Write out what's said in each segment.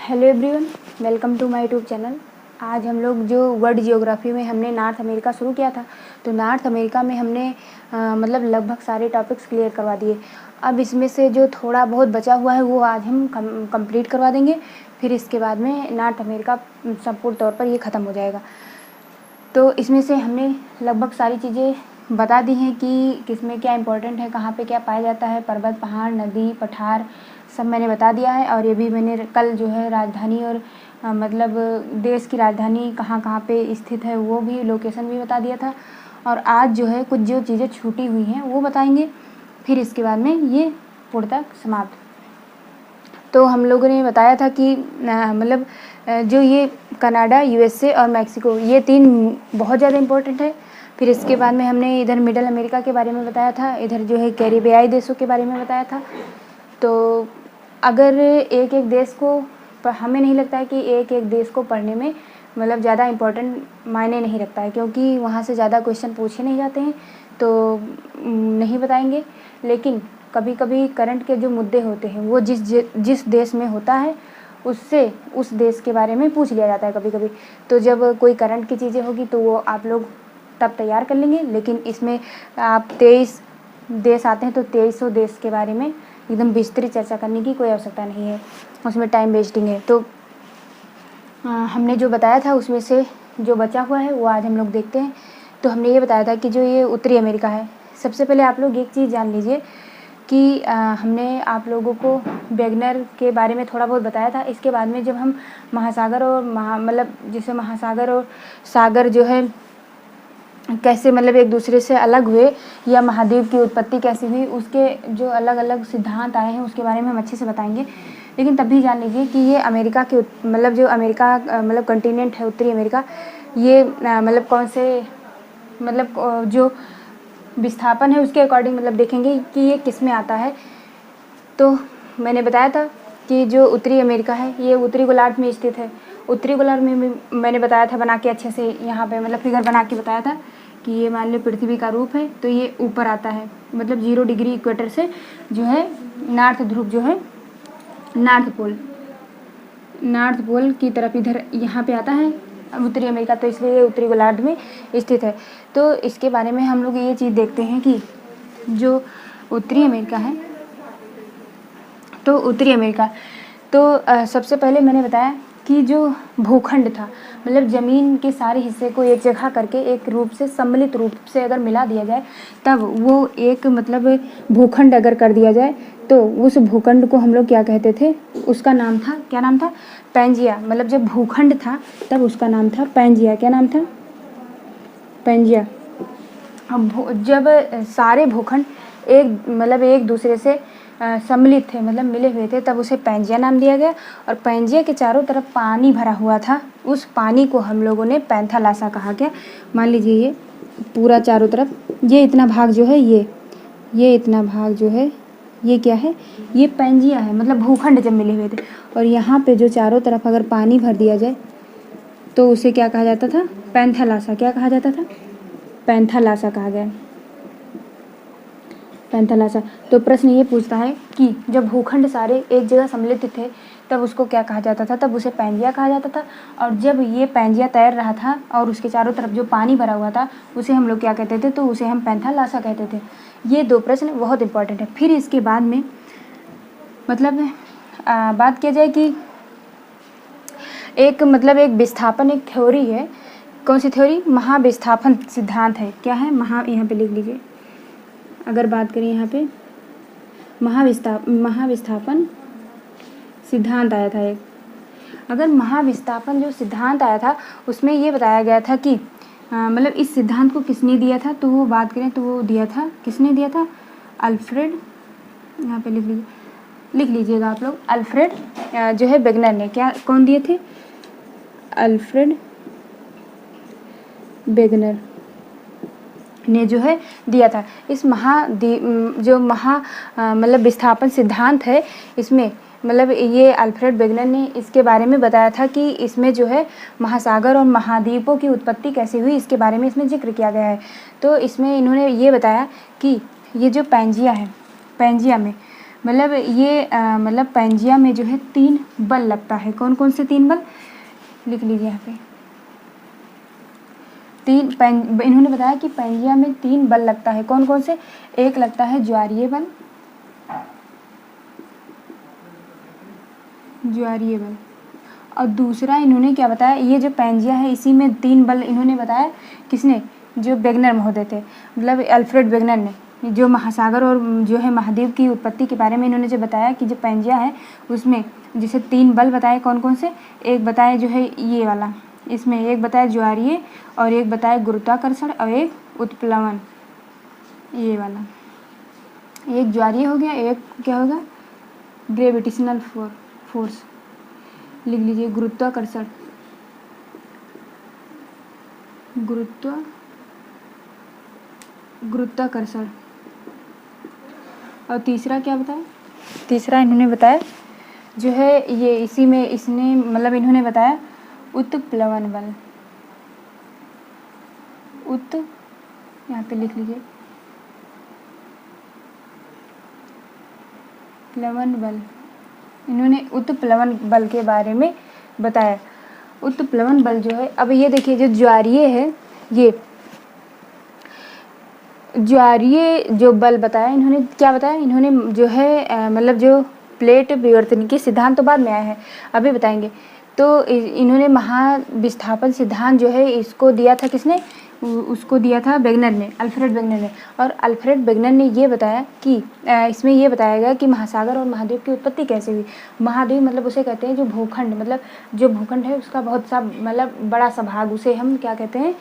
Hello everyone, welcome to my YouTube channel. आज हम लोग जो वर्ल्ड जियोग्राफी में हमने नॉर्थ अमेरिका शुरू किया था, तो नॉर्थ अमेरिका में हमने मतलब लगभग सारे टॉपिक्स क्लियर करवा दिए। अब इसमें से जो थोड़ा बहुत बचा हुआ है वो आज हम कंप्लीट करवा देंगे। फिर इसके बाद में नॉर्थ अमेरिका संपूर्ण तौर पर ये ख़त्म हो जाएगा। तो इसमें से हमने लगभग सारी चीज़ें बता दी हैं कि किसमें क्या इम्पोर्टेंट है, कहाँ पे क्या पाया जाता है, पर्वत, पहाड़, नदी, पठार, सब मैंने बता दिया है। और ये भी मैंने कल जो है राजधानी और मतलब देश की राजधानी कहाँ कहाँ पे स्थित है वो भी लोकेशन भी बता दिया था। और आज जो है कुछ जो चीज़ें छूटी हुई हैं वो बताएंगे। फिर इसके बाद में ये पूर्णतः समाप्त। तो हम लोगों ने बताया था कि मतलब जो ये कनाडा, यूएसए और मैक्सिको, ये तीन बहुत ज़्यादा इम्पोर्टेंट है। फिर इसके बाद में हमने इधर मिडल अमेरिका के बारे में बताया था, इधर जो है कैरिबियाई देशों के बारे में बताया था। तो अगर एक एक देश को, हमें नहीं लगता है कि एक एक देश को पढ़ने में मतलब ज़्यादा इम्पोर्टेंट मायने नहीं रखता है, क्योंकि वहाँ से ज़्यादा क्वेश्चन पूछे नहीं जाते हैं, तो नहीं बताएंगे। लेकिन कभी कभी करंट के जो मुद्दे होते हैं वो जिस देश में होता है उससे उस देश के बारे में पूछ लिया जाता है कभी कभी। तो जब कोई करंट की चीज़ें होगी तो वो आप लोग तब तैयार कर लेंगे। लेकिन इसमें आप 23 देश आते हैं तो 2300 देश के बारे में एकदम विस्तृत चर्चा करने की कोई आवश्यकता नहीं है, उसमें टाइम वेस्टिंग है। तो हमने जो बताया था उसमें से जो बचा हुआ है वो आज हम लोग देखते हैं। तो हमने ये बताया था कि जो ये उत्तरी अमेरिका है, सबसे पहले आप लोग एक चीज़ जान लीजिए कि हमने आप लोगों को वेगनर के बारे में थोड़ा बहुत बताया था। इसके बाद में जब हम महासागर और मतलब जैसे महासागर और सागर जो है कैसे मतलब एक दूसरे से अलग हुए, या महाद्वीप की उत्पत्ति कैसे हुई, उसके जो अलग अलग सिद्धांत आए हैं उसके बारे में हम अच्छे से बताएंगे। लेकिन तब भी जान लीजिए कि ये अमेरिका के मतलब जो अमेरिका मतलब कंटिनेंट है उत्तरी अमेरिका, ये मतलब कौन से मतलब जो विस्थापन है उसके अकॉर्डिंग मतलब देखेंगे कि ये किस में आता है। तो मैंने बताया था कि जो उत्तरी अमेरिका है ये उत्तरी गोलार्ध में स्थित है। उत्तरी गोलार्ध में मैंने बताया था बना के अच्छे से, यहाँ पे मतलब फिगर बना के बताया था कि ये मान लो पृथ्वी का रूप है, तो ये ऊपर आता है मतलब 0 डिग्री इक्वेटर से जो है नॉर्थ ध्रुव जो है नॉर्थ पोल की तरफ इधर यहाँ पे आता है उत्तरी अमेरिका, तो इसलिए उत्तरी गोलार्ध में स्थित है। तो इसके बारे में हम लोग ये चीज़ देखते हैं कि जो उत्तरी अमेरिका है, तो उत्तरी अमेरिका तो सबसे पहले मैंने बताया कि जो भूखंड था मतलब ज़मीन के सारे हिस्से को एक जगह करके एक रूप से सम्मिलित रूप से अगर मिला दिया जाए तब वो एक मतलब भूखंड अगर कर दिया जाए तो उस भूखंड को हम लोग क्या कहते थे, उसका नाम था, क्या नाम था, पैंजिया। मतलब जब भूखंड था तब उसका नाम था पैंजिया। क्या नाम था? पैंजिया। अब जब सारे भूखंड एक दूसरे से सम्मिलित थे मतलब मिले हुए थे तब उसे पैंजिया नाम दिया गया। और पैंजिया के चारों तरफ पानी भरा हुआ था, उस पानी को हम लोगों ने पैंथालासा कहा गया। मान लीजिए ये पूरा चारों तरफ ये इतना भाग जो है ये इतना भाग जो है ये क्या है, ये पैंजिया है, मतलब भूखंड जब मिले हुए थे। और यहाँ पे जो चारों तरफ अगर पानी भर दिया जाए तो उसे क्या कहा जाता था, पैंथालासा। क्या कहा जाता था? पैंथालासा कहा गया, पैंथालासा। तो प्रश्न ये पूछता है कि जब भूखंड सारे एक जगह सम्मिलित थे तब उसको क्या कहा जाता था, तब उसे पैंजिया कहा जाता था। और जब ये पैंजिया तैर रहा था और उसके चारों तरफ जो पानी भरा हुआ था उसे हम लोग क्या कहते थे, तो उसे हम पैंथालासा कहते थे। ये 2 प्रश्न बहुत इंपॉर्टेंट है। फिर इसके बाद में मतलब बात किया जाए कि एक विस्थापन एक थ्योरी है। कौन सी थ्योरी? महाविस्थापन सिद्धांत है। क्या है? यहाँ पे लिख लीजिए। अगर बात करें यहाँ पे महाविस्थापन सिद्धांत आया था एक। अगर महाविस्थापन जो सिद्धांत आया था उसमें ये बताया गया था कि मतलब इस सिद्धांत को किसने दिया था, तो वो बात करें तो वो दिया था, किसने दिया था? अल्फ्रेड, यहाँ पे लिख लीजिएगा आप लोग, अल्फ्रेड जो है वेगनर ने। क्या, कौन दिए थे? अल्फ्रेड वेगनर ने जो है दिया था। इस मतलब विस्थापन सिद्धांत है, इसमें मतलब ये अल्फ्रेड वेगनर ने इसके बारे में बताया था कि इसमें जो है महासागर और महाद्वीपों की उत्पत्ति कैसे हुई, इसके बारे में इसमें जिक्र किया गया है। तो इसमें इन्होंने ये बताया कि ये जो पैंजिया है, पैंजिया में मतलब ये मतलब पैंजिया में जो है 3 बल लगता है। कौन कौन से 3 बल लिख लीजिए यहाँ पे। इन्होंने बताया कि पैंजिया में 3 बल लगता है। कौन कौन से? एक लगता है ज्वारीय बल, ज्वारीय बल, और दूसरा इन्होंने क्या बताया, ये जो पैंजिया है इसी में 3 बल इन्होंने बताया। किसने? जो वेगनर महोदय थे, मतलब अल्फ्रेड वेगनर ने, जो महासागर और जो है महाद्वीप की उत्पत्ति के बारे में इन्होंने जो बताया कि जो पैंजिया है उसमें जैसे 3 बल बताए। कौन कौन से? एक बताया जो है ये वाला, इसमें एक बताया ज्वारीय, और एक बताया गुरुत्वाकर्षण, और एक उत्प्लवन, ये वाला। एक ज्वारीय हो गया, एक क्या होगा? Gravitational force. लिख लीजिए गुरुत्वाकर्षण, गुरुत्वाकर्षण। और तीसरा क्या बताया? तीसरा इन्होंने बताया जो है ये इसी में इसने मतलब इन्होंने बताया उत्प्लवन बल। यहाँ पे लिख लीजिए प्लवन बल। इन्होंने उत्प्लवन बल के बारे में बताया। उत्प्लवन बल जो है, अब ये देखिए जो ज्वारीय है, ये ज्वारीय जो बल बताया इन्होंने, क्या बताया इन्होंने जो है मतलब जो प्लेट विवर्तन के सिद्धांत तो बाद में आया है, अभी बताएंगे। तो इन्होंने महाविस्थापन सिद्धांत जो है इसको दिया था किसने? उसको दिया था वेगनर ने, अल्फ्रेड वेगनर ने। और अल्फ्रेड वेगनर ने ये बताया कि इसमें ये बताया गया कि महासागर और महाद्वीप की उत्पत्ति कैसे हुई। महाद्वीप मतलब उसे कहते हैं जो भूखंड, मतलब जो भूखंड है उसका बहुत सा मतलब बड़ा सा भाग, उसे हम क्या कहते हैं?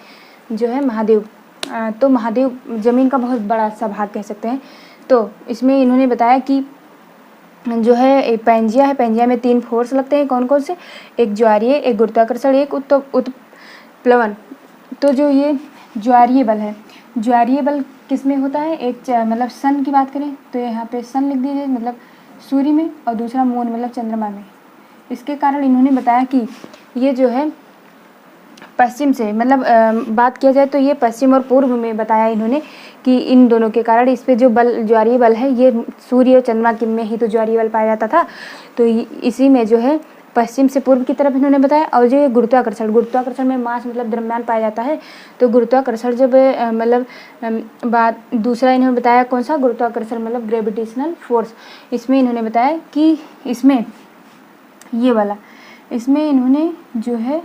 जो है महाद्वीप। तो महाद्वीप जमीन का बहुत बड़ा सा भाग कह सकते हैं। तो इसमें इन्होंने बताया कि जो है पैंजिया है, पैंजिया में 3 फोर्स लगते हैं। कौन कौन से? एक ज्वारीय, एक गुरुत्वाकर्षण, एक उत्प्लवन। तो जो ये ज्वारीय बल है, ज्वारीय बल किस में होता है? एक मतलब सन की बात करें तो यहाँ पे सन लिख दीजिए, मतलब सूर्य में, और दूसरा मून मतलब चंद्रमा में। इसके कारण इन्होंने बताया कि ये जो है पश्चिम से, मतलब बात किया जाए तो ये पश्चिम और पूर्व में बताया इन्होंने कि इन दोनों के कारण इस पे जो बल ज्वारीय बल है ये सूर्य और चंद्रमा के में ही तो ज्वारीय बल पाया जाता था। तो इसी में जो है पश्चिम से पूर्व की तरफ इन्होंने बताया। और जो गुरुत्वाकर्षण, गुरुत्वाकर्षण में मास मतलब द्रव्यमान पाया जाता है। तो गुरुत्वाकर्षण जब मतलब बात दूसरा इन्होंने बताया कौन सा? गुरुत्वाकर्षण मतलब ग्रेविटेशनल फोर्स। इसमें इन्होंने बताया कि इसमें ये वाला, इसमें इन्होंने जो है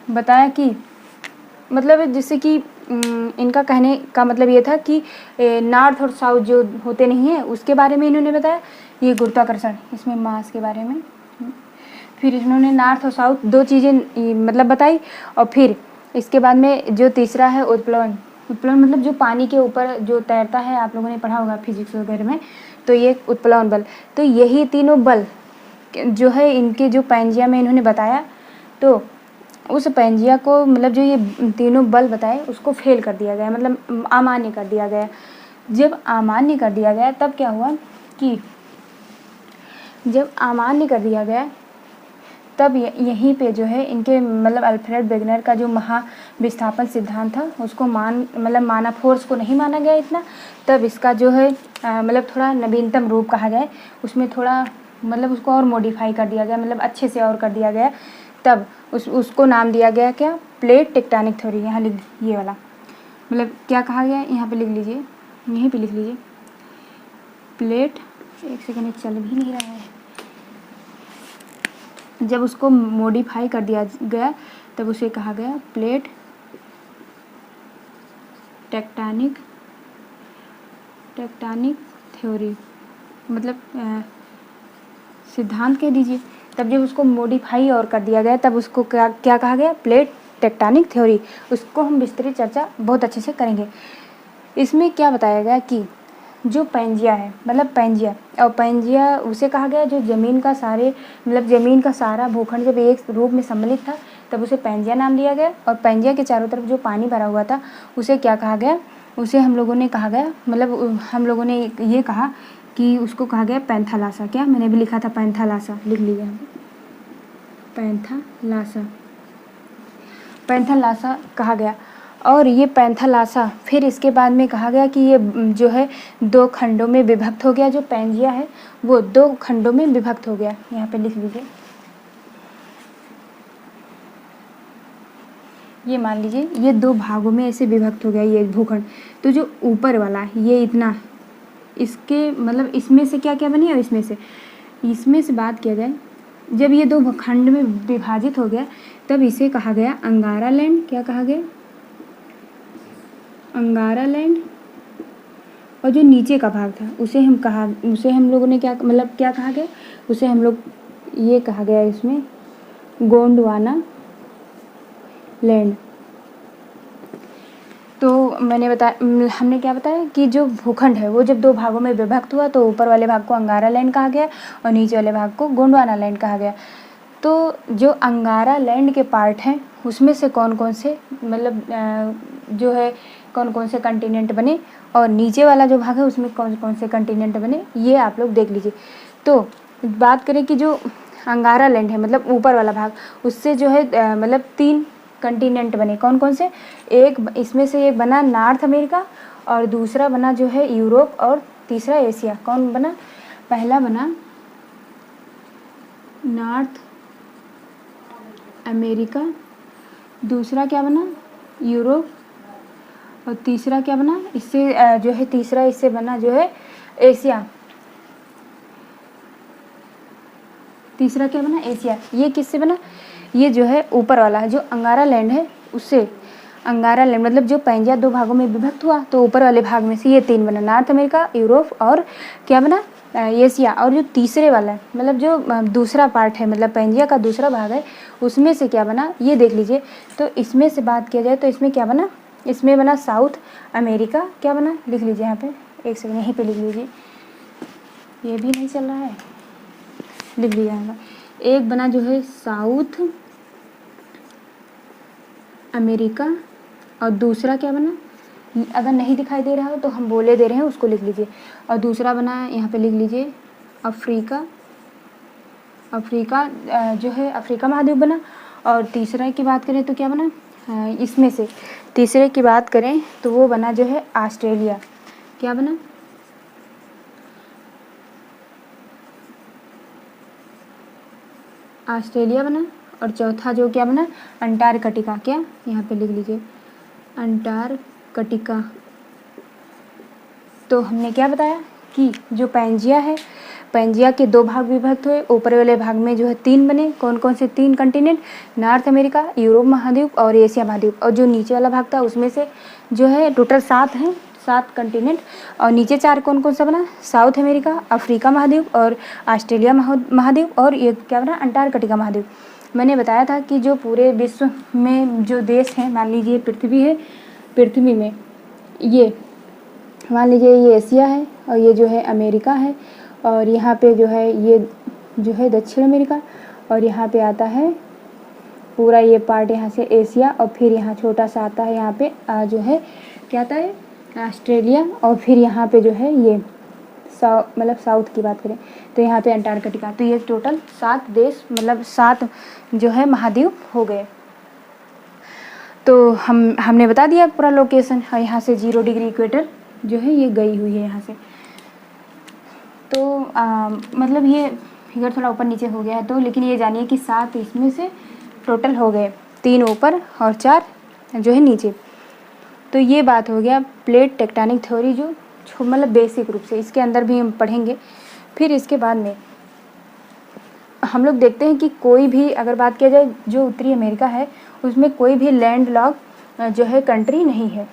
बताया कि मतलब जैसे कि इनका कहने का मतलब ये था कि नॉर्थ और साउथ जो होते नहीं हैं उसके बारे में इन्होंने बताया। ये गुरुत्वाकर्षण, इसमें मास के बारे में। फिर इन्होंने नॉर्थ और साउथ 2 चीज़ें मतलब बताई। और फिर इसके बाद में जो तीसरा है उत्प्लवन। उत्प्लवन मतलब जो पानी के ऊपर जो तैरता है, आप लोगों ने पढ़ा होगा फिजिक्स वगैरह में। तो ये उत्प्लवन बल। तो यही तीनों बल जो है इनके जो पैंजिया में इन्होंने बताया, तो उस पैंजिया को मतलब जो ये तीनों बल बताए उसको फेल कर दिया गया, मतलब अमान्य कर दिया गया। जब अमान्य कर दिया गया तब क्या हुआ कि जब अमान्य कर दिया गया तब यहीं पे जो है इनके मतलब अल्फ्रेड वेगनर का जो महाविस्थापन सिद्धांत था उसको माना, फोर्स को नहीं माना गया इतना। तब इसका जो है मतलब थोड़ा नवीनतम रूप कहा जाए, उसमें थोड़ा मतलब उसको और मॉडिफाई कर दिया गया, मतलब अच्छे से और कर दिया गया। तब उसको नाम दिया गया क्या? Plate tectonic theory. यहाँ लिख, ये वाला मतलब क्या कहा गया? यहाँ पे लिख लीजिए, यहीं पे लिख लीजिए प्लेट। एक सेकंड, चल भी नहीं रहा है। जब उसको मॉडिफाई कर दिया गया तब उसे कहा गया प्लेट टेक्टोनिक थ्योरी, मतलब सिद्धांत कह दीजिए। तब जब उसको मॉडिफाई और कर दिया गया तब उसको क्या कहा गया? Plate tectonic theory. उसको हम विस्तृत चर्चा बहुत अच्छे से करेंगे। इसमें क्या बताया गया कि जो पैंजिया है, मतलब पैंजिया उसे कहा गया जो ज़मीन का सारा भूखंड जब एक रूप में सम्मिलित था तब उसे पैंजिया नाम दिया गया। और पैंजिया के चारों तरफ जो पानी भरा हुआ था उसे क्या कहा गया? उसे हम लोगों ने कहा गया, मतलब हम लोगों ने ये कहा कि उसको कहा गया पैंथालासा। क्या मैंने भी लिखा था? पैंथालासा, लिख लीजिए पैंथालासा कहा गया। और ये पैंथालासा, फिर इसके बाद में कहा गया कि ये जो है 2 खंडों में विभक्त हो गया। जो पैंजिया है वो 2 खंडों में विभक्त हो गया। यहाँ पे लिख लीजिए, ये मान लीजिए ये 2 भागों में ऐसे विभक्त हो गया ये भूखंड। तो जो ऊपर वाला ये इतना, इसके मतलब इसमें से क्या क्या बनी और इसमें से बात किया जाए, जब ये 2 खंड में विभाजित हो गया तब इसे कहा गया अंगारा लैंड। क्या कहा गया? अंगारा लैंड। और जो नीचे का भाग था उसे हम लोगों ने क्या मतलब क्या कहा गया? उसे हम लोग ये कहा गया इसमें गोंडवाना लैंड। तो हमने क्या बताया कि जो भूखंड है वो जब 2 भागों में विभक्त हुआ तो ऊपर वाले भाग को अंगारा लैंड कहा गया और नीचे वाले भाग को गोंडवाना लैंड कहा गया। तो जो अंगारा लैंड के पार्ट हैं उसमें से कौन कौन से मतलब जो है कौन कौन से कंटिनेंट बने और नीचे वाला जो भाग है उसमें कौन कौन से कंटिनेंट बने, ये आप लोग देख लीजिए। तो बात करें कि जो अंगारा लैंड है मतलब ऊपर वाला भाग, उससे जो है मतलब 3 कंटिनेंट बने। कौन कौन से? एक इसमें से एक बना नॉर्थ अमेरिका और दूसरा बना जो है यूरोप और तीसरा एशिया। कौन बना? पहला बना नॉर्थ अमेरिका, दूसरा क्या बना? यूरोप, और तीसरा क्या बना? इससे जो है तीसरा इससे बना जो है एशिया। तीसरा क्या बना? एशिया। ये किससे बना? ये जो है ऊपर वाला जो अंगारा लैंड है उससे, अंगारा लैंड मतलब जो पैंजिया 2 भागों में विभक्त हुआ तो ऊपर वाले भाग में से ये 3 बना, नॉर्थ अमेरिका, यूरोप और क्या बना? एशिया। और जो तीसरे वाला है मतलब जो दूसरा पार्ट है मतलब पैंजिया का दूसरा भाग है उसमें से क्या बना ये देख लीजिए। तो इसमें से बात किया जाए तो इसमें क्या बना? इसमें बना साउथ अमेरिका। क्या बना? लिख लीजिए यहाँ पे, एक सेकंड यहीं पे लिख लीजिए, ये भी नहीं चल रहा है, लिख लीजिए यहाँ। एक बना जो है साउथ अमेरिका और दूसरा क्या बना? अगर नहीं दिखाई दे रहा हो तो हम बोले दे रहे हैं उसको लिख लीजिए। और दूसरा बना यहाँ पे लिख लीजिए अफ्रीका। अफ्रीका जो है अफ्रीका महाद्वीप बना। और तीसरा की बात करें तो क्या बना? इसमें से तीसरे की बात करें तो वो बना जो है ऑस्ट्रेलिया। क्या बना? ऑस्ट्रेलिया बना। और चौथा जो क्या बना? अंटार्कटिका। क्या? यहाँ पे लिख लीजिए अंटार्कटिका। तो हमने क्या बताया कि जो पैंजिया है, पैंजिया के 2 भाग विभक्त हुए, ऊपर वाले भाग में जो है 3 बने। कौन कौन से 3 कंटिनेंट? नॉर्थ अमेरिका, यूरोप महाद्वीप और एशिया महाद्वीप। और जो नीचे वाला भाग था उसमें से जो है टोटल 7 हैं, 7 कंटिनेंट। और नीचे 4 कौन कौन सा बना? साउथ अमेरिका, अफ्रीका महाद्वीप और ऑस्ट्रेलिया महाद्वीप और ये क्या बना? अंटार्कटिका महाद्वीप। मैंने बताया था कि जो पूरे विश्व में जो देश हैं, मान लीजिए पृथ्वी है, पृथ्वी में ये मान लीजिए ये एशिया है और ये जो है अमेरिका है और यहाँ पे जो है ये जो है दक्षिण अमेरिका और यहाँ पे आता है पूरा ये पार्ट यहाँ से एशिया और फिर यहाँ छोटा सा आता है यहाँ पे जो है क्या आता है ऑस्ट्रेलिया और फिर यहाँ पे जो है ये मतलब साउथ की बात करें तो यहाँ पे अंटार्कटिका। तो ये टोटल 7 देश मतलब 7 जो है महाद्वीप हो गए। तो हमने बता दिया पूरा लोकेशन। और यहाँ से 0 डिग्री इक्वेटर जो है ये गई हुई है यहाँ से। तो मतलब ये फिगर थोड़ा ऊपर नीचे हो गया है तो, लेकिन ये जानिए कि 7 इसमें से टोटल हो गए, 3 ऊपर और 4 जो है नीचे। तो ये बात हो गया प्लेट टेक्टोनिक थ्योरी जो मतलब बेसिक रूप से, इसके अंदर भी हम पढ़ेंगे। फिर इसके बाद में हम लोग देखते हैं कि कोई भी अगर बात किया जाए जो उत्तरी अमेरिका है उसमें कोई भी लैंड लॉक जो है कंट्री नहीं है।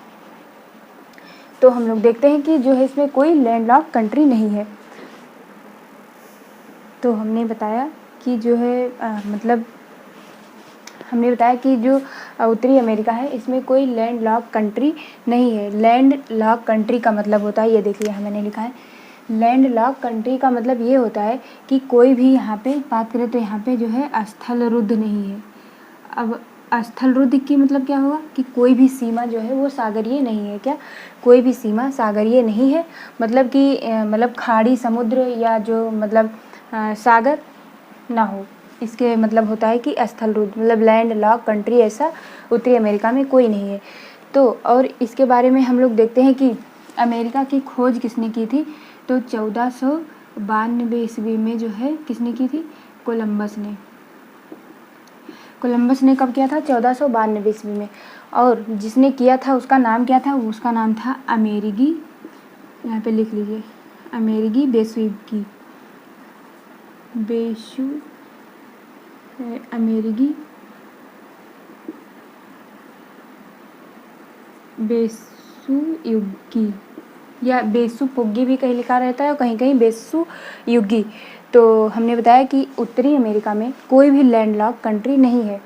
तो हम लोग देखते हैं कि जो है इसमें कोई लैंड लॉक कंट्री नहीं है। तो हमने बताया कि जो है मतलब हमने बताया कि जो उत्तरी अमेरिका है इसमें कोई लैंड लॉक कंट्री नहीं है। लैंड लॉक कंट्री का मतलब होता है, ये देखिए यहाँ मैंने लिखा है, लैंड लॉक कंट्री का मतलब ये होता है कि कोई भी यहाँ पे बात करें तो यहाँ पे जो है स्थल रुद्ध नहीं है। अब स्थल रुद्ध की मतलब क्या होगा कि कोई भी सीमा जो है वो सागरीय नहीं है। क्या? कोई भी सीमा सागरीय नहीं है, मतलब कि मतलब खाड़ी समुद्र या जो मतलब सागर ना हो, इसके मतलब होता है कि स्थल रुद्ध मतलब लैंड लॉक कंट्री ऐसा उत्तरी अमेरिका में कोई नहीं है। तो और इसके बारे में हम लोग देखते हैं कि अमेरिका की खोज किसने की थी, तो 1492 ईस्वी में जो है किसने की थी, कोलंबस ने। कोलंबस ने कब किया था, 1492 ईस्वी में। और जिसने किया था उसका नाम क्या था, उसका नाम था अमेरिगी, यहाँ पे लिख लीजिए, अमेरिगी वेसुइगी, अमेरिगी बेसुयुगी या बेसुपुगी भी कहीं लिखा रहता है और कहीं कहीं बेसुयुगी। तो हमने बताया कि उत्तरी अमेरिका में कोई भी लैंडलॉक कंट्री नहीं है।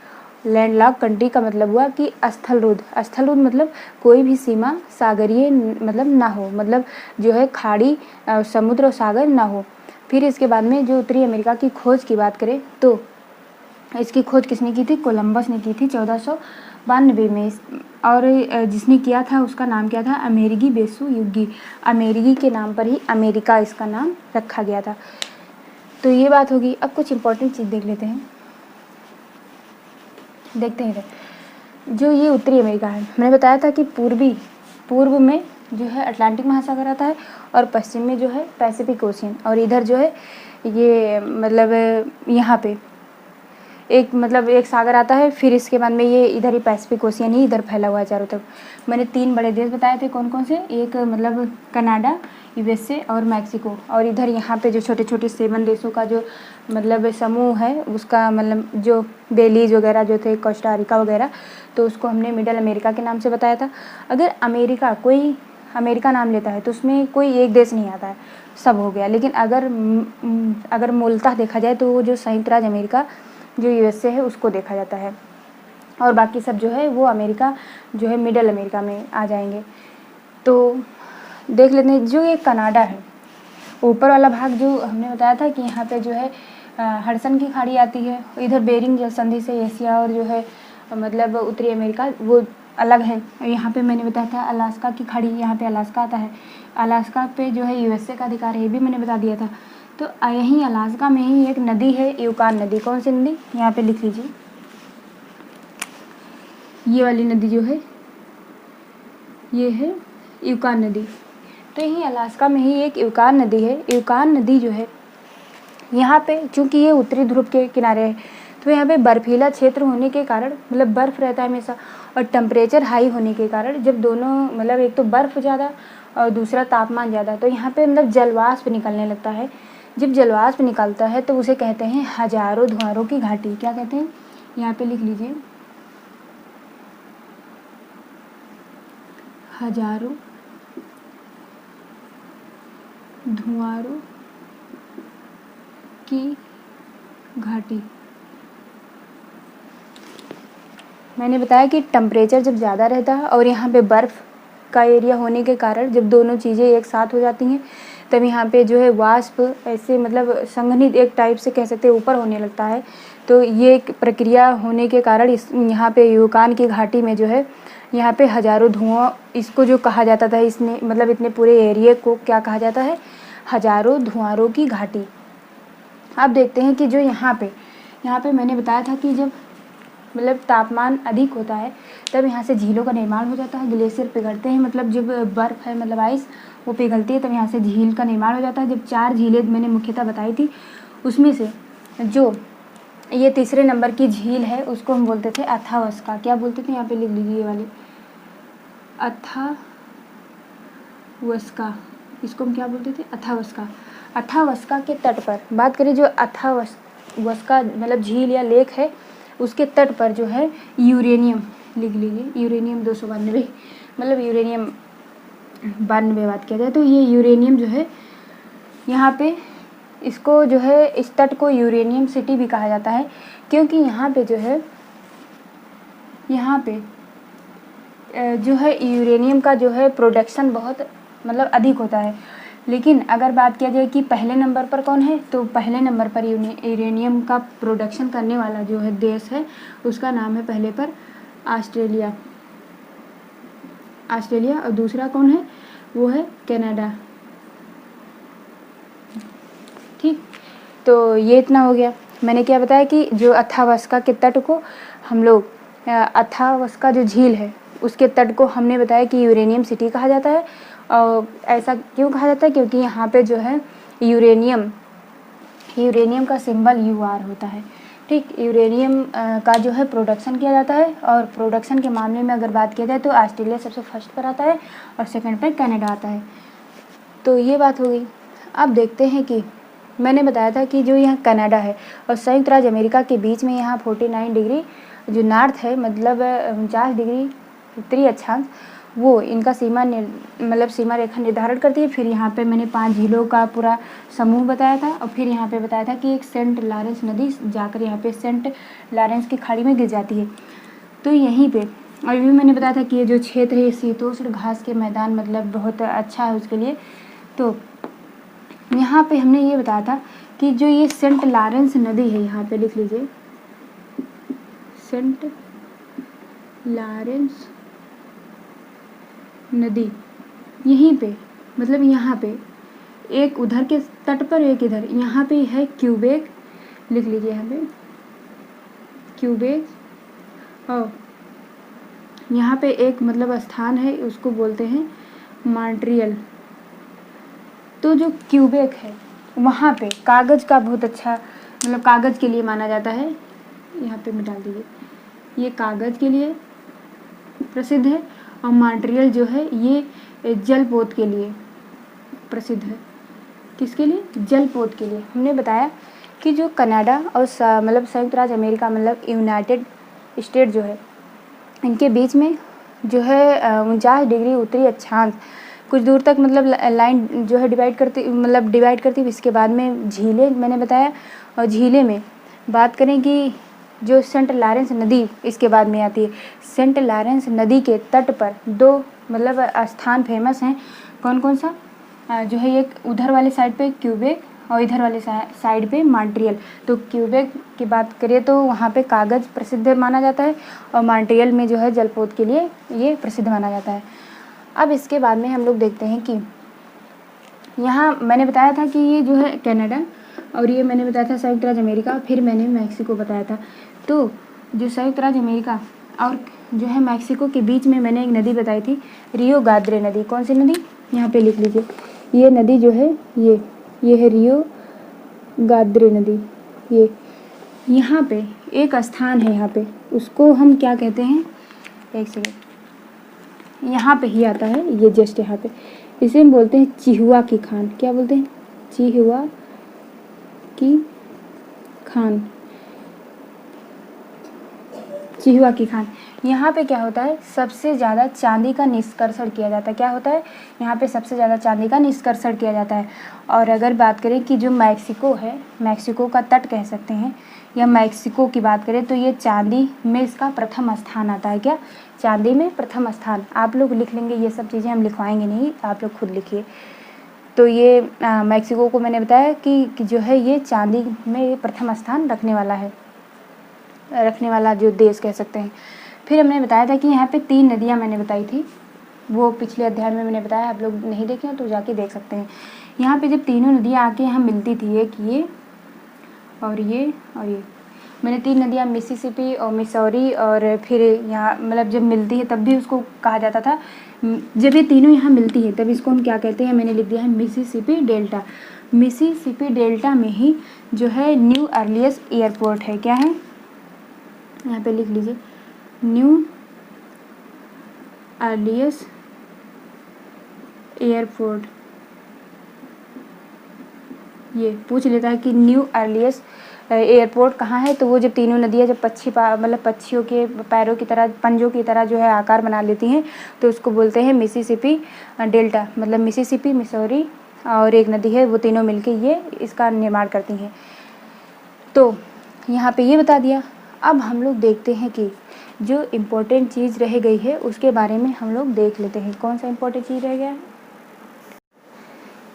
लैंडलॉक कंट्री का मतलब हुआ कि स्थलरुद्ध, स्थलरुद्ध मतलब कोई भी सीमा सागरीय मतलब ना हो, मतलब जो है खाड़ी समुद्र और सागर ना हो। फिर इसके बाद में जो उत्तरी अमेरिका की खोज की बात करें तो इसकी खोज किसने की थी, कोलंबस ने की थी 1492 में। और जिसने किया था उसका नाम क्या था, अमेरिगी वेसुयुगी। अमेरिगी के नाम पर ही अमेरिका इसका नाम रखा गया था। तो ये बात होगी। अब कुछ इंपॉर्टेंट चीज़ देख लेते हैं, देखते हैं इधर। जो ये उत्तरी अमेरिका है, मैंने बताया था कि पूर्व में जो है अटलांटिक महासागर आता है और पश्चिम में जो है पैसिफिक ओशियन, और इधर जो है ये मतलब यहाँ पे एक सागर आता है। फिर इसके बाद में ये इधर ही पैसिफिक ओशियन ही इधर फैला हुआ है चारों तरफ। मैंने 3 बड़े देश बताए थे, कौन कौन से, एक मतलब कनाडा, यूएसए और मैक्सिको। और इधर यहाँ पे जो छोटे छोटे 7 देशों का जो मतलब समूह है उसका मतलब जो बेलीज वगैरह जो थे, कोस्टारिका वगैरह, तो उसको हमने मिडल अमेरिका के नाम से बताया था। अगर कोई अमेरिका नाम लेता है तो उसमें कोई एक देश नहीं आता है, सब हो गया। लेकिन अगर मूलतः देखा जाए तो वो जो संयुक्त राज्य अमेरिका जो यूएसए है उसको देखा जाता है, और बाकी सब जो है वो अमेरिका जो है मिडल अमेरिका में आ जाएंगे। तो देख लेते हैं। जो ये कनाडा है, ऊपर वाला भाग जो हमने बताया था कि यहाँ पे जो है हडसन की खाड़ी आती है, इधर बेरिंग जल संधि से एशिया और जो है मतलब उत्तरी अमेरिका वो अलग है। यहाँ पे मैंने बताया था अलास्का की खाड़ी, यहाँ पे अलास्का आता है। अलास्का पे जो है यूएसए का अधिकार है, ये भी मैंने बता दिया था। तो यहीं अलास्का में ही एक नदी है, यूकान नदी। कौन सी नदी, यहाँ पे लिख लीजिए, ये वाली नदी जो है ये है यूकान नदी। तो यहीं अलास्का में ही एक यूकान नदी है। यूकान नदी जो है यहाँ पे, चूँकि ये उत्तरी ध्रुव के किनारे है, तो यहाँ पे बर्फीला क्षेत्र होने के कारण मतलब बर्फ़ रहता है हमेशा, और टेम्परेचर हाई होने के कारण जब दोनों मतलब एक तो बर्फ़ ज़्यादा और दूसरा तापमान ज़्यादा, तो यहाँ पे मतलब जलवाष्प निकलने लगता है। जब जलवाष्प निकलता है तो उसे कहते हैं हजारों धुआरों की घाटी। क्या कहते हैं, यहाँ पे लिख लीजिए, हजारों धुआरों की घाटी। मैंने बताया कि टेम्परेचर जब ज़्यादा रहता है और यहाँ पे बर्फ़ का एरिया होने के कारण जब दोनों चीज़ें एक साथ हो जाती हैं तब यहाँ पे जो है वाष्प ऐसे मतलब संघनित एक टाइप से कह सकते हैं ऊपर होने लगता है। तो ये एक प्रक्रिया होने के कारण इस यहाँ पे यूकान की घाटी में जो है यहाँ पे हजारों धुआं, इसको जो कहा जाता था, इसने मतलब इतने पूरे एरिया को क्या कहा जाता है, हजारों धुआरों की घाटी। अब देखते हैं कि जो यहाँ पे मैंने बताया था कि जब मतलब तापमान अधिक होता है तब यहाँ से झीलों का निर्माण हो जाता है, ग्लेशियर पिघलते हैं, मतलब जब बर्फ़ है मतलब आइस वो पिघलती है तब यहाँ से झील का निर्माण हो जाता है। जब 4 झीलें मैंने मुख्यतः बताई थी, उसमें से जो ये तीसरे नंबर की झील है उसको हम बोलते थे अथावस्का। क्या बोलते थे, यहाँ पे लिख लीजिए, ये वाली अथावस्का, इसको हम क्या बोलते थे, अथावस्का। अथावस्का के तट पर बात करें, जो अथावस्का मतलब झील या लेक है उसके तट पर जो है यूरेनियम, लिख लीजिए, यूरेनियम 292, मतलब यूरेनियम 92 बात किया जाए तो ये यूरेनियम जो है यहाँ पे, इसको जो है इस तट को यूरेनियम सिटी भी कहा जाता है, क्योंकि यहाँ पे जो है जो है यूरेनियम का जो है प्रोडक्शन बहुत मतलब अधिक होता है। लेकिन अगर बात किया जाए कि पहले नंबर पर कौन है, तो पहले नंबर पर यूरेनियम का प्रोडक्शन करने वाला जो है देश है उसका नाम है पहले पर ऑस्ट्रेलिया, और दूसरा कौन है, वो है कनाडा। ठीक, तो ये इतना हो गया। मैंने क्या बताया कि जो अथावस्का के तट को हम लोग, अथावस्का जो झील है उसके तट को हमने बताया कि यूरेनियम सिटी कहा जाता है। और ऐसा क्यों कहा जाता है, क्योंकि यहाँ पे जो है यूरेनियम का सिंबल UR होता है। ठीक, यूरेनियम का जो है प्रोडक्शन किया जाता है, और प्रोडक्शन के मामले में अगर बात किया जाए तो ऑस्ट्रेलिया सबसे फर्स्ट पर आता है और सेकंड पर कनाडा आता है। तो ये बात हो गई। अब देखते हैं कि मैंने बताया था कि जो यहाँ कनाडा है और संयुक्त राज्य अमेरिका के बीच में यहाँ 49 डिग्री जो नॉर्थ है, मतलब 49 डिग्री उत्तरी अक्षांश, वो इनका सीमा रेखा निर्धारण करती है। फिर यहाँ पे मैंने 5 झीलों का पूरा समूह बताया था, और फिर यहाँ पे बताया था कि एक सेंट लॉरेंस नदी जाकर यहाँ पे सेंट लॉरेंस की खाड़ी में गिर जाती है। तो यहीं पे और भी मैंने बताया था कि ये जो क्षेत्र है शीतोष्ण घास के मैदान, मतलब बहुत अच्छा है उसके लिए। तो यहाँ पे हमने ये बताया था कि जो ये सेंट लॉरेंस नदी है, यहाँ पे लिख लीजिए सेंट लॉरेंस नदी, यहीं पे मतलब यहाँ पे एक उधर के तट पर एक इधर, यहाँ पे है क्यूबेक, लिख लीजिए यहाँ पे क्यूबेक, और यहाँ पे एक मतलब स्थान है उसको बोलते हैं मॉन्ट्रियल। तो जो क्यूबेक है वहाँ पे कागज़ का बहुत अच्छा मतलब कागज़ के लिए माना जाता है। यहाँ पे मैं डाल दीजिए, ये कागज़ के लिए प्रसिद्ध है, और मॉन्ट्रियल जो है ये जलपोत के लिए प्रसिद्ध है। किसके लिए? जलपोत के लिए। हमने बताया कि जो कनाडा और मतलब संयुक्त राज्य अमेरिका मतलब यूनाइटेड स्टेट जो है, इनके बीच में जो है 49 डिग्री उत्तरी अक्षांश कुछ दूर तक मतलब लाइन जो है डिवाइड करती। इसके बाद में झीलें मैंने बताया, और झीलें में बात करें कि जो सेंट लॉरेंस नदी इसके बाद में आती है। सेंट लॉरेंस नदी के तट पर 2 मतलब स्थान फेमस हैं। कौन कौन सा? जो है एक उधर वाले साइड पे क्यूबेक और इधर वाले साइड पे मॉन्ट्रियल। तो क्यूबेक की बात करें तो वहाँ पे कागज़ प्रसिद्ध माना जाता है, और मॉन्ट्रियल में जो है जलपोत के लिए ये प्रसिद्ध माना जाता है। अब इसके बाद में हम लोग देखते हैं कि यहाँ मैंने बताया था कि ये जो है कनाडा, और ये मैंने बताया था संयुक्त राज्य अमेरिका, फिर मैंने मैक्सिको बताया था। तो जो संयुक्त राज्य अमेरिका और जो है मैक्सिको के बीच में मैंने एक नदी बताई थी, रियो ग्रांडे नदी। कौन सी नदी? यहाँ पे लिख लीजिए, ये नदी जो है ये है रियो ग्रांडे नदी। ये यहाँ पे एक स्थान है, यहाँ पे उसको हम क्या कहते हैं, एक सेकेंड, यहाँ पे ही आता है, ये जस्ट यहाँ पे, इसे हम बोलते हैं चिहुआ की खान। क्या बोलते हैं? चिहुआ की खान। चिहुआ की खान। यहाँ पे क्या होता है, सबसे ज़्यादा चांदी का निष्कर्षण किया जाता है। क्या होता है? यहाँ पे सबसे ज़्यादा चांदी का निष्कर्षण किया जाता है। और अगर बात करें कि जो मैक्सिको है, मैक्सिको का तट कह सकते हैं, या मैक्सिको की बात करें तो ये चांदी में इसका प्रथम स्थान आता है। क्या? चांदी में प्रथम स्थान। आप लोग लिख लेंगे, ये सब चीज़ें हम लिखवाएंगे नहीं, आप लोग खुद लिखिए। तो ये मैक्सिको को मैंने बताया कि जो है ये चांदी में प्रथम स्थान रखने वाला जो देश कह सकते हैं। फिर हमने बताया था कि यहाँ पे 3 नदियाँ मैंने बताई थी, वो पिछले अध्याय में मैंने बताया, आप लोग नहीं देखे हैं तो जाके देख सकते हैं। यहाँ पे जब तीनों नदियाँ आके यहाँ मिलती थी, एक ये और ये और ये, मैंने 3 नदियाँ मिसिसिपी और मिसौरी, और फिर यहाँ मतलब जब मिलती है तब भी उसको कहा जाता था, जब ये तीनों यहाँ मिलती है तब इसको हम क्या कहते हैं, मैंने लिख दिया है मिसिसिपी डेल्टा। मिसिसिपी डेल्टा में ही जो है न्यू अर्लियस एयरपोर्ट है। क्या है? यहाँ पे लिख लीजिए, न्यू अर्लियस एयरपोर्ट। ये पूछ लेता है कि न्यू अर्लियस एयरपोर्ट कहाँ है, तो वो जब तीनों नदियाँ जब पक्षियों के पैरों की तरह, पंजों की तरह जो है आकार बना लेती हैं, तो उसको बोलते हैं मिसिसिपी डेल्टा। मतलब मिसिसिपी, मिसौरी और एक नदी है, वो तीनों मिलके ये इसका निर्माण करती हैं। तो यहाँ पे ये बता दिया। अब हम लोग देखते हैं कि जो इम्पोर्टेंट चीज़ रह गई है उसके बारे में हम लोग देख लेते हैं। कौन सा इम्पोर्टेंट चीज़ रह गया है?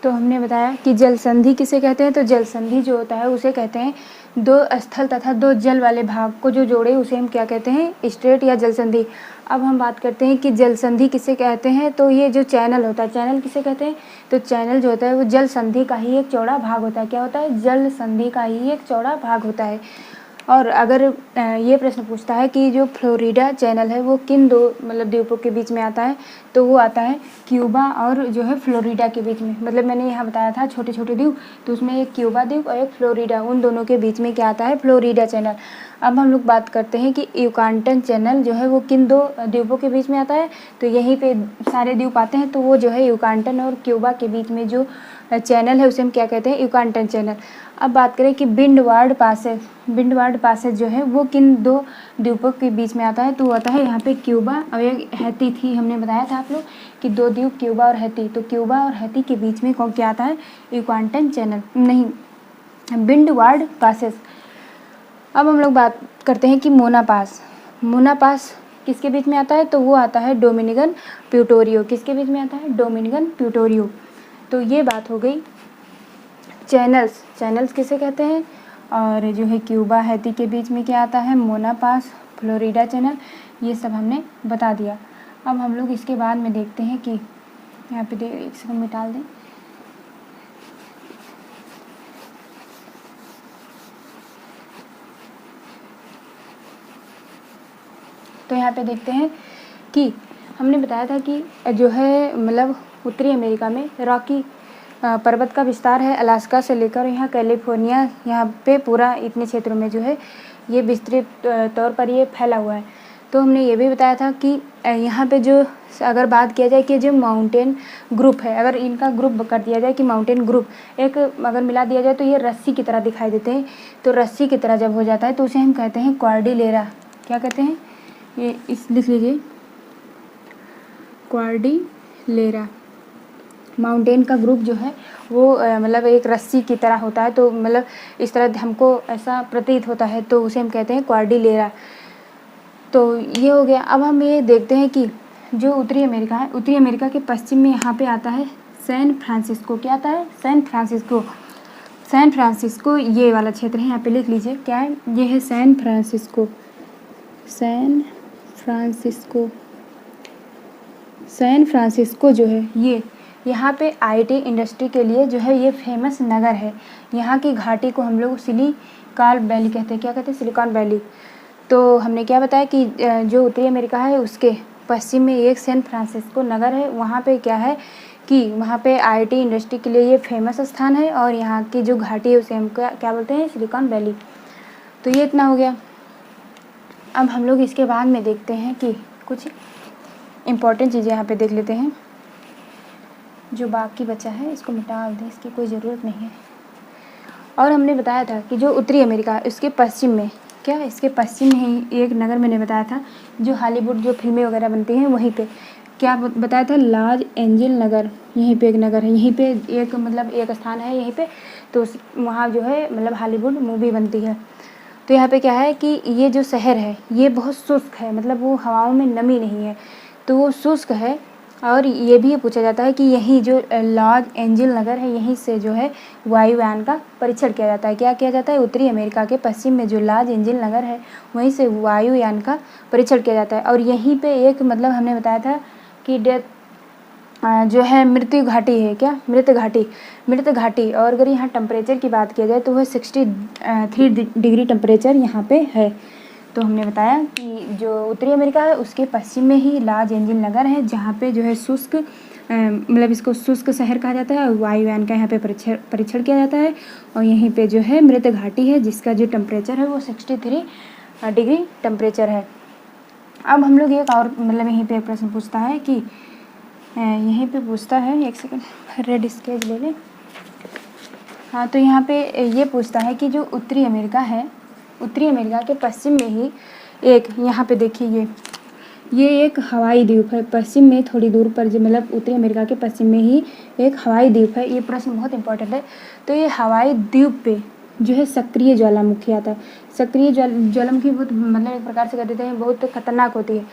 तो हमने बताया कि जल संधि किसे कहते हैं, तो जल संधि जो होता है उसे कहते हैं 2 स्थल तथा 2 जल वाले भाग को जो जोड़े उसे हम क्या कहते हैं, स्ट्रेट या जल संधि। अब हम बात करते हैं कि जल संधि किसे कहते हैं, तो ये जो चैनल होता है, चैनल किसे कहते हैं, तो चैनल जो होता है वो जल संधि का ही एक चौड़ा भाग होता है। क्या होता है? जल संधि का ही एक चौड़ा भाग होता है। और अगर ये प्रश्न पूछता है कि जो फ्लोरिडा चैनल है वो किन दो मतलब द्वीपों के बीच में आता है, तो वो आता है क्यूबा और जो है फ्लोरिडा के बीच में। मतलब मैंने यहाँ बताया था छोटे छोटे द्वीप, तो उसमें एक क्यूबा द्वीप और एक फ्लोरिडा, उन दोनों के बीच में क्या आता है, फ्लोरिडा चैनल। अब हम लोग बात करते हैं कि युकाटन चैनल जो है वो किन दो द्वीपों के बीच में आता है, तो यहीं पे सारे द्वीप आते हैं, तो वो जो है युकाटन और क्यूबा के बीच में जो चैनल है उसे हम क्या कहते हैं, युकाटन चैनल। अब बात करें कि विंडवार्ड पासेज जो है वो किन दो द्वीपों के बीच में आता है, तो वो आता है यहाँ पे क्यूबा और एक हैती थी, हमने बताया था आप लोग कि दो द्वीप क्यूबा और हैती, तो क्यूबा और हैती के बीच में कौन क्या आता है, युकाटन चैनल, नहीं विंडवार्ड पासेज। अब हम लोग बात करते हैं कि मोना पास किसके बीच में आता है, तो वो आता है डोमिनिकन प्यूटोरियो, किसके बीच में आता है, डोमिनिकन प्यूटोरियो। तो ये बात हो गई चैनल्स किसे कहते हैं, और जो है क्यूबा हैती के बीच में क्या आता है, मोना पास, फ्लोरिडा चैनल, ये सब हमने बता दिया। अब हम लोग इसके बाद में देखते हैं कि यहाँ पे एक सेकंड मिटा दें, तो यहाँ पे देखते हैं कि हमने बताया था कि जो है मतलब उत्तरी अमेरिका में रॉकी पर्वत का विस्तार है, अलास्का से लेकर यहाँ कैलिफोर्निया, यहाँ पे पूरा इतने क्षेत्रों में जो है ये विस्तृत तौर पर ये फैला हुआ है। तो हमने ये भी बताया था कि यहाँ पे जो अगर बात किया जाए कि जो माउंटेन ग्रुप है, अगर इनका ग्रुप कर दिया जाए कि माउंटेन ग्रुप एक अगर मिला दिया जाए तो ये रस्सी की तरह दिखाई देते हैं, तो रस्सी की तरह जब हो जाता है तो उसे हम कहते हैं क्वार्डिलेरा। क्या कहते हैं, ये इस लिख लीजिए, क्वार्डिलेरा। माउंटेन का ग्रुप जो है वो मतलब एक रस्सी की तरह होता है, तो मतलब इस तरह हमको ऐसा प्रतीत होता है, तो उसे हम कहते हैं क्वार्डिलेरा। तो ये हो गया। अब हम ये देखते हैं कि जो उत्तरी अमेरिका है, उत्तरी अमेरिका के पश्चिम में यहाँ पे आता है सैन फ्रांसिस्को। क्या आता है, सैन फ्रांसिस्को, ये वाला क्षेत्र है, यहाँ पे लिख लीजिए क्या है, ये है सैन फ्रांसिस्को जो है ये यहाँ पे आईटी इंडस्ट्री के लिए जो है ये फेमस नगर है। यहाँ की घाटी को हम लोग सिलिकॉन वैली कहते हैं। क्या कहते हैं, सिलिकॉन वैली। तो हमने क्या बताया कि जो उत्तरी अमेरिका है उसके पश्चिम में एक सैन फ्रांसिस्को नगर है, वहाँ पे क्या है कि वहाँ पे आईटी इंडस्ट्री के लिए ये फेमस स्थान है, और यहाँ की जो घाटी है उसे हम क्या बोलते हैं, सिलिकॉन वैली। तो ये इतना हो गया। अब हम लोग इसके बाद में देखते हैं कि कुछ इम्पोर्टेंट चीज़ें यहाँ पे देख लेते हैं। जो बाकी बचा है इसको मिटा दें, इसकी कोई ज़रूरत नहीं है। और हमने बताया था कि जो उत्तरी अमेरिका है उसके पश्चिम में इसके पश्चिम में ही एक नगर मैंने बताया था, जो हॉलीवुड जो फिल्में वगैरह बनती हैं वहीं पे क्या बताया था, लॉस एंजिल नगर। यहीं पे एक नगर है, यहीं पे एक मतलब एक स्थान है यहीं पे, तो वहाँ जो है मतलब हॉलीवुड मूवी बनती है। तो यहाँ पे क्या है कि ये जो शहर है ये बहुत शुष्क है, मतलब वो हवाओं में नमी नहीं है, तो वो शुष्क है। और ये भी पूछा जाता है कि यही जो लॉस एंजिल नगर है यहीं से जो है वायुयान का परीक्षण किया जाता है। क्या किया जाता है, उत्तरी अमेरिका के पश्चिम में जो लॉस एंजिल नगर है वहीं से वायुयान का परीक्षण किया जाता है। और यहीं पे एक मतलब हमने बताया था कि जो है मृत्यु घाटी है, क्या मृत घाटी। और अगर यहाँ टेम्परेचर की बात किया जाए तो वह 63 डिग्री टेम्परेचर यहाँ पे है। तो हमने बताया कि जो उत्तरी अमेरिका है उसके पश्चिम में ही लॉस एंजिल नगर है, जहाँ पे जो है शुष्क मतलब इसको शुष्क शहर कहा जाता है, और वायुयान का यहाँ पे परीक्षण किया जाता है। और यहीं पे जो है मृत घाटी है जिसका जो टेम्परेचर है वो 63 डिग्री टेम्परेचर है। अब हम लोग एक और मतलब यहीं पे प्रश्न पूछता है कि यहीं पे पूछता है, एक सेकंड रेड स्केच ले लें। हाँ, तो यहाँ पे ये पूछता है कि जो उत्तरी अमेरिका है, उत्तरी अमेरिका के पश्चिम में ही एक यहाँ पे देखिए ये एक हवाई द्वीप है, पश्चिम में थोड़ी दूर पर जो मतलब उत्तरी अमेरिका के पश्चिम में ही एक हवाई द्वीप है। ये प्रश्न बहुत इंपॉर्टेंट है। तो ये हवाई द्वीप पे जो है सक्रिय ज्वालामुखी आता है। सक्रिय ज्वालामुखी बहुत मतलब एक प्रकार से कह देते हैं बहुत खतरनाक होती है।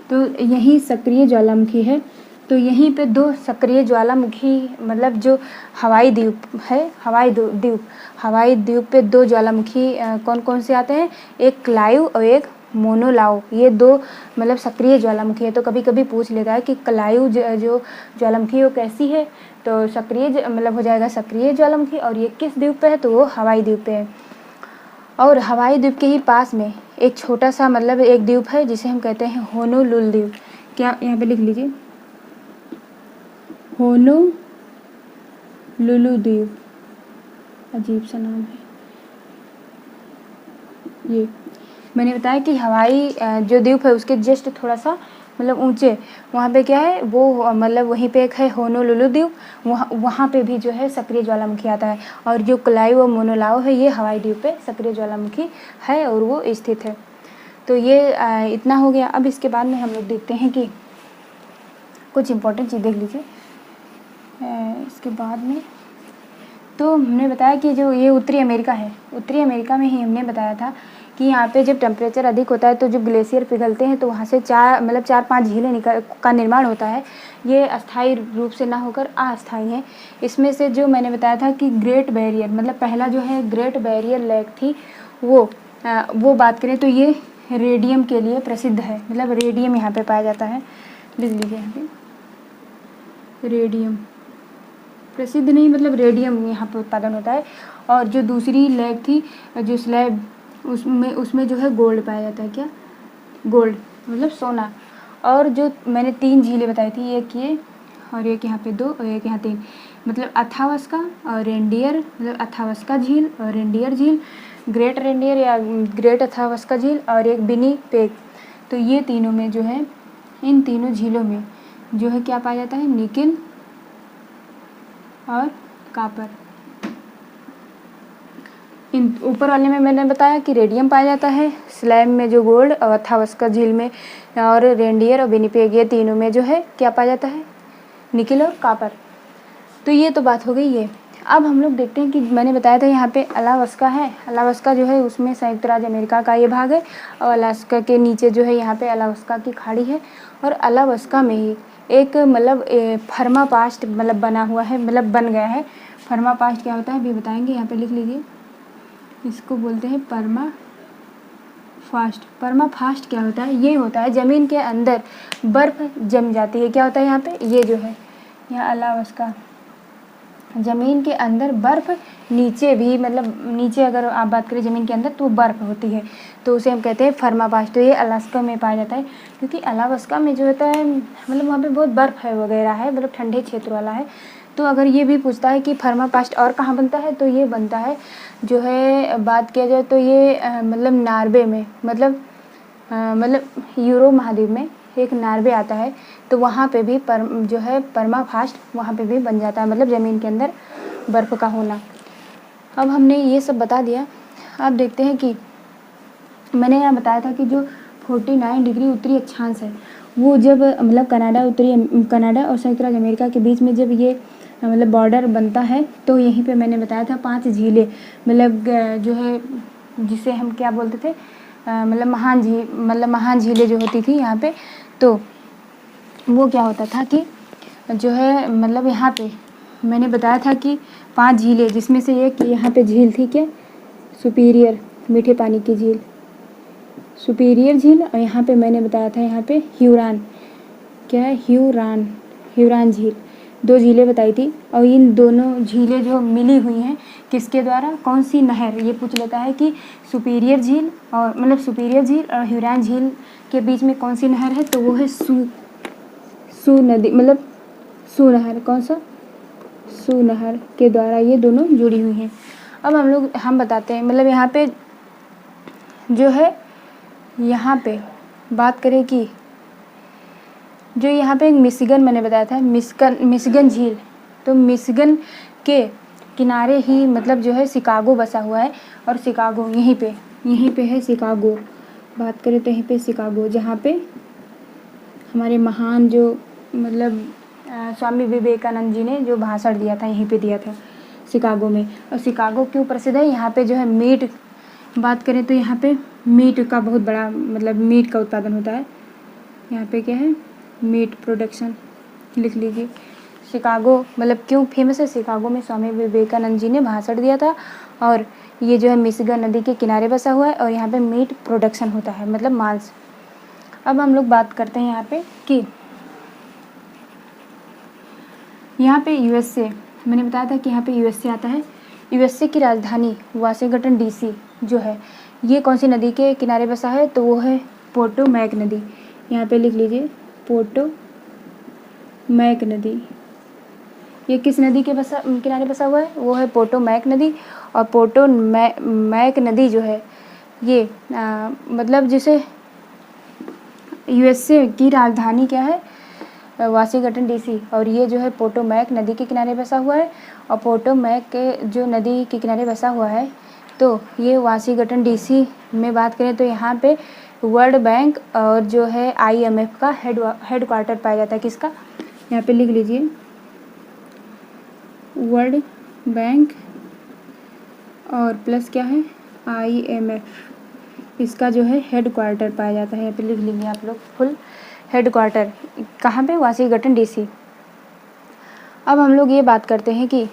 तो यही सक्रिय ज्वालामुखी है। तो यहीं पे दो सक्रिय ज्वालामुखी मतलब जो हवाई द्वीप है, हवाई द्वीप पे दो ज्वालामुखी कौन कौन से आते हैं, एक क्लाइव और एक मोनोलाओ। ये दो मतलब सक्रिय ज्वालामुखी है। तो कभी कभी पूछ लेता है कि क्लाइव जो ज्वालामुखी वो कैसी है, तो सक्रिय मतलब हो जाएगा सक्रिय ज्वालामुखी, और ये किस द्वीप पे है, तो वो हवाई द्वीप पे है। और हवाई द्वीप के ही पास में एक छोटा सा मतलब एक द्वीप है जिसे हम कहते हैं होनोलुलु द्वीप। क्या यहाँ पे लिख लीजिए, होनोलुलु द्वीप, अजीब सा नाम है ये। मैंने बताया कि हवाई जो द्वीप है उसके जस्ट थोड़ा सा मतलब ऊंचे वहाँ पे क्या है वो मतलब वहीं पे एक है होनोलुलु द्वीप, वहाँ पे भी जो है सक्रिय ज्वालामुखी आता है। और जो क्लाई व मोनोलाओ है ये हवाई द्वीप पे सक्रिय ज्वालामुखी है और वो स्थित है। तो ये इतना हो गया। अब इसके बाद में हम लोग देखते हैं कि कुछ इम्पोर्टेंट चीज़ देख लीजिए। इसके बाद में तो हमने बताया कि जो ये उत्तरी अमेरिका है, उत्तरी अमेरिका में ही हमने बताया था कि यहाँ पे जब टेम्परेचर अधिक होता है तो जब ग्लेशियर पिघलते हैं तो वहाँ से 4-5 झीलें का निर्माण होता है। ये अस्थायी रूप से ना होकर अस्थायी हैं। इसमें से जो मैंने बताया था कि ग्रेट बैरियर मतलब पहला जो है ग्रेट बैरियर लेक थी वो बात करें तो ये रेडियम के लिए प्रसिद्ध है। मतलब रेडियम यहाँ पे पाया जाता है, लिख लीजिए यहाँ पे रेडियम प्रसिद्ध नहीं मतलब रेडियम यहाँ पे उत्पादन होता है। और जो दूसरी लेक थी जो स्लैब उसमें जो है गोल्ड पाया जाता है। क्या? गोल्ड मतलब सोना। और जो मैंने 3 झीलें बताई थी, एक ये और एक यहाँ पे 2 और एक यहाँ 3, मतलब अथावस्का और रेंडियर मतलब अथावस्का झील और रेंडियर झील, ग्रेट रेंडियर या ग्रेट अथावस्का झील और एक विनिपेग। तो ये तीनों में जो है इन तीनों झीलों में जो है क्या पाया जाता है, निकिल और कापर। इन ऊपर वाले में मैंने बताया कि रेडियम पाया जाता है, स्लैब में जो गोल्ड और अथावस्का झील में और रेंडियर और विनिपेग ये तीनों में जो है क्या पाया जाता है, निकिल और कापर। तो ये तो बात हो गई ये। अब हम लोग देखते हैं कि मैंने बताया था यहाँ पे अलास्का है, अलास्का जो है उसमें संयुक्त राज्य अमेरिका का ये भाग है और अलास्का के नीचे जो है यहाँ पे अलास्का की खाड़ी है। और अलास्का में ही एक मतलब परमापास्ट मतलब बना हुआ है मतलब बन गया है। परमापास्ट क्या होता है अभी बताएंगे, यहाँ पे लिख लीजिए, इसको बोलते हैं परमाफास्ट। परमाफास्ट क्या होता है, ये होता है ज़मीन के अंदर बर्फ़ जम जाती है। क्या होता है यहाँ पे, ये जो है यहाँ अलास्का ज़मीन के अंदर बर्फ़, नीचे भी मतलब नीचे अगर आप बात करें ज़मीन के अंदर तो बर्फ़ होती है, तो उसे हम कहते हैं परमापास्ट। तो ये अलास्का में पाया जाता है क्योंकि अलास्का में जो होता है मतलब वहाँ पे बहुत बर्फ़ है वगैरह है, मतलब ठंडे क्षेत्र वाला है। तो अगर ये भी पूछता है कि परमापास्ट और कहाँ बनता है तो ये बनता है जो है बात किया जाए तो ये मतलब नार्वे में मतलब यूरोप महाद्वीप में एक नार्वे आता है, तो वहाँ पे भी जो है परमाफास्ट वहाँ पे भी बन जाता है, मतलब ज़मीन के अंदर बर्फ़ का होना। अब हमने ये सब बता दिया। अब देखते हैं कि मैंने यहाँ बताया था कि जो 49 डिग्री उत्तरी अक्षांश है वो जब मतलब कनाडा और संयुक्त राज्य अमेरिका के बीच में जब ये मतलब बॉर्डर बनता है तो यहीं पे मैंने बताया था 5 झीलें मतलब जो है जिसे हम क्या बोलते थे मतलब महान झीलें जो होती थी यहाँ पे, तो वो क्या होता था कि जो है मतलब यहाँ पे मैंने बताया था कि 5 झीलें जिसमें से एक यहाँ पे झील थी क्या, सुपीरियर मीठे पानी की झील, सुपीरियर झील। और यहाँ पे मैंने बताया था यहाँ पे ह्यूरॉन, क्या है ह्यूरॉन झील, 2 झीलें बताई थी। और इन दोनों झीलें जो मिली हुई हैं किसके द्वारा, कौन सी नहर, ये पूछ लेता है कि सुपीरियर झील और मतलब सुपीरियर झील और ह्यूरॉन झील के बीच में कौन सी नहर है, तो वो है सू नदी मतलब सू नहर। कौन सा, सू नहर के द्वारा ये दोनों जुड़ी हुई हैं। अब हम बताते हैं मतलब यहाँ पे जो है यहाँ पे बात करें कि जो यहाँ पे एक मिशिगन मैंने बताया था मिशिगन झील, तो मिशिगन के किनारे ही मतलब जो है शिकागो बसा हुआ है। और शिकागो यहीं पे है शिकागो, बात करें तो यहीं पे शिकागो, जहाँ पे हमारे महान जो मतलब स्वामी विवेकानंद जी ने जो भाषण दिया था यहीं पे दिया था शिकागो में। और शिकागो क्यों प्रसिद्ध है, यहाँ पे जो है मीट, बात करें तो यहाँ पे मीट का बहुत बड़ा मतलब मीट का उत्पादन होता है। यहाँ पे क्या है, मीट प्रोडक्शन, लिख लीजिए। शिकागो मतलब क्यों फेमस है, शिकागो में स्वामी विवेकानंद जी ने भाषण दिया था और ये जो है मिशिगन नदी के किनारे बसा हुआ है और यहाँ पे मीट प्रोडक्शन होता है मतलब मांस। अब हम लोग बात करते हैं यहाँ पे कि यहाँ पे यूएसए, मैंने बताया था कि यहाँ पे यूएसए आता है। यूएसए की राजधानी वाशिंगटन डीसी जो है ये कौन सी नदी के किनारे बसा है? तो वो है पोटोमैक नदी। यहाँ पे लिख लीजिए पोटोमैक नदी। ये किस नदी के किनारे बसा हुआ है? वो है पोटोमैक नदी। और पोटोमैक नदी जो है ये मतलब जिसे यूएसए की राजधानी क्या है? Washington DC. और ये जो है पोटोमैक नदी के किनारे बसा हुआ है। और पोटोमैक के जो नदी के किनारे बसा हुआ है तो ये वाशिंगटन डीसी में बात करें तो यहाँ पे वर्ल्ड बैंक और जो है आईएमएफ का हेडक्वार्टर पाया जाता है। किसका? यहाँ पे लिख लीजिए वर्ल्ड बैंक और प्लस क्या है आईएमएफ, इसका जो है हेडक्वार्टर पाया जाता है। यहाँ पे लिख लेंगे आप लोग फुल हेडक्वार्टर कहाँ पे? Washington DC. अब हम लोग ये बात करते हैं कि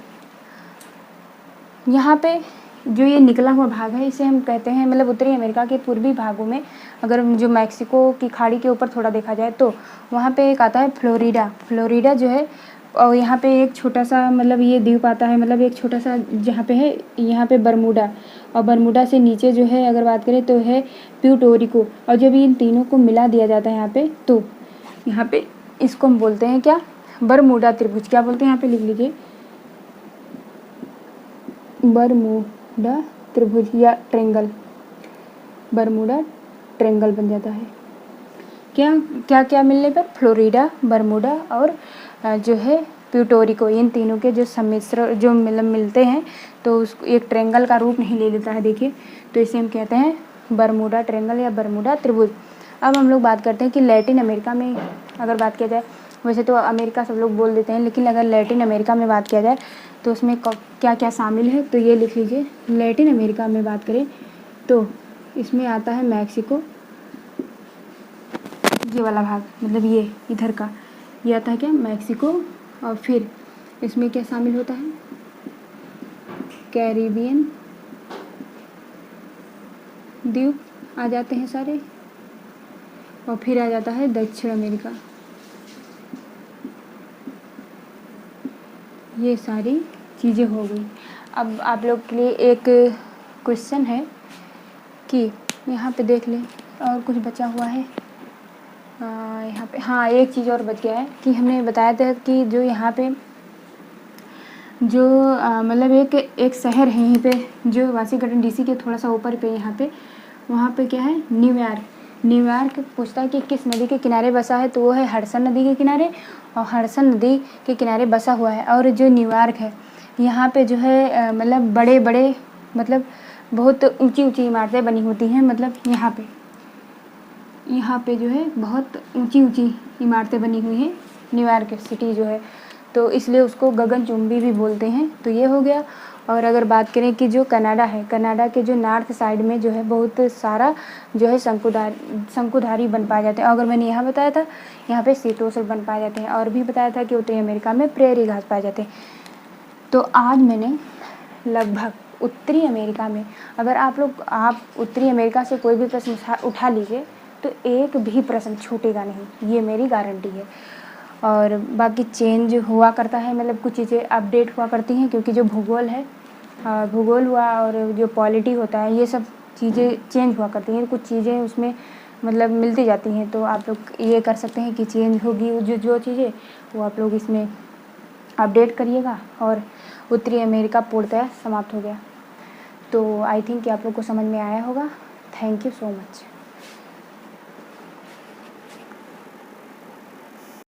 यहाँ पे जो ये निकला हुआ भाग है इसे हम कहते हैं मतलब उत्तरी अमेरिका के पूर्वी भागों में अगर जो मैक्सिको की खाड़ी के ऊपर थोड़ा देखा जाए तो वहाँ पे एक आता है फ्लोरिडा। फ्लोरिडा जो है और यहाँ पे एक छोटा सा मतलब ये द्वीप आता है, मतलब एक छोटा सा जहाँ पे है यहाँ पे बरमूडा। और बरमूडा से नीचे जो है अगर बात करें तो है प्यूर्टो। और जब इन तीनों को मिला दिया जाता है यहाँ पे तो यहाँ पे इसको हम बोलते हैं क्या? बरमूडा त्रिभुज। क्या बोलते हैं? यहाँ पे लिख लीजिए बरमूडा त्रिभुज या ट्रेंगल। बरमूडा ट्रेंगल बन जाता है। क्या क्या क्या मिलने पर? फ्लोरिडा, बरमूडा और जो है प्यूर्टो। इन तीनों के जो सम्मिश्रण जो मिलते हैं तो उसको एक ट्रेंगल का रूप नहीं ले लेता है। देखिए तो इसे हम कहते हैं बरमूडा ट्रेंगल या बरमूडा त्रिभुज। अब हम लोग बात करते हैं कि लैटिन अमेरिका में अगर बात किया जाए, वैसे तो अमेरिका सब लोग बोल देते हैं लेकिन अगर लैटिन अमेरिका में बात किया जाए तो उसमें क्या क्या शामिल है तो ये लिख लीजिए। लैटिन अमेरिका में बात करें तो इसमें आता है मैक्सिको, ये वाला भाग मतलब ये इधर का ये आता है क्या? मैक्सिको। और फिर इसमें क्या शामिल होता है? कैरिबियन द्वीप आ जाते हैं सारे। और फिर आ जाता है दक्षिण अमेरिका। ये सारी चीज़ें हो गई। अब आप लोग के लिए एक क्वेश्चन है कि यहाँ पे देख लें और कुछ बचा हुआ है यहाँ पे। हाँ एक चीज़ और बच गया है कि हमने बताया था कि जो यहाँ पे जो मतलब एक शहर है यहीं पे जो वाशिंगटन डीसी के थोड़ा सा ऊपर पे यहाँ पे वहाँ पे क्या है? न्यूयॉर्क। न्यूयॉर्क पूछता है कि किस नदी के किनारे बसा है तो वो है हडसन नदी के किनारे। और हडसन नदी के किनारे बसा हुआ है। और जो न्यूयॉर्क है यहाँ पे जो है मतलब बड़े बड़े मतलब बहुत ऊंची ऊंची इमारतें बनी होती हैं। मतलब यहाँ पे जो है बहुत ऊंची ऊंची इमारतें बनी हुई हैं न्यूयॉर्क सिटी जो है, तो इसलिए उसको गगनचुंबी भी बोलते हैं। तो ये हो गया। और अगर बात करें कि जो कनाडा है, कनाडा के जो नॉर्थ साइड में जो है बहुत सारा जो है शंकुधारी बन पाए जाते हैं। अगर मैंने यहाँ बताया था यहाँ पे शीतोष्ण बन पाए जाते हैं। और भी बताया था कि उत्तरी अमेरिका में प्रेरी घास पाए जाते हैं। तो आज मैंने लगभग उत्तरी अमेरिका में अगर आप उत्तरी अमेरिका से कोई भी प्रश्न उठा लीजिए तो एक भी प्रश्न छूटेगा नहीं, ये मेरी गारंटी है। और बाकी चेंज हुआ करता है मतलब कुछ चीज़ें अपडेट हुआ करती हैं क्योंकि जो भूगोल है भूगोल हुआ और जो पॉलिटी होता है ये सब चीज़ें चेंज हुआ करती हैं। कुछ चीज़ें उसमें मतलब मिलती जाती हैं। तो आप लोग ये कर सकते हैं कि चेंज होगी जो चीज़ें वो आप लोग इसमें अपडेट करिएगा। और उत्तरी अमेरिका पूर्णतः समाप्त हो गया। तो आई थिंक कि आप लोग को समझ में आया होगा। Thank you so much.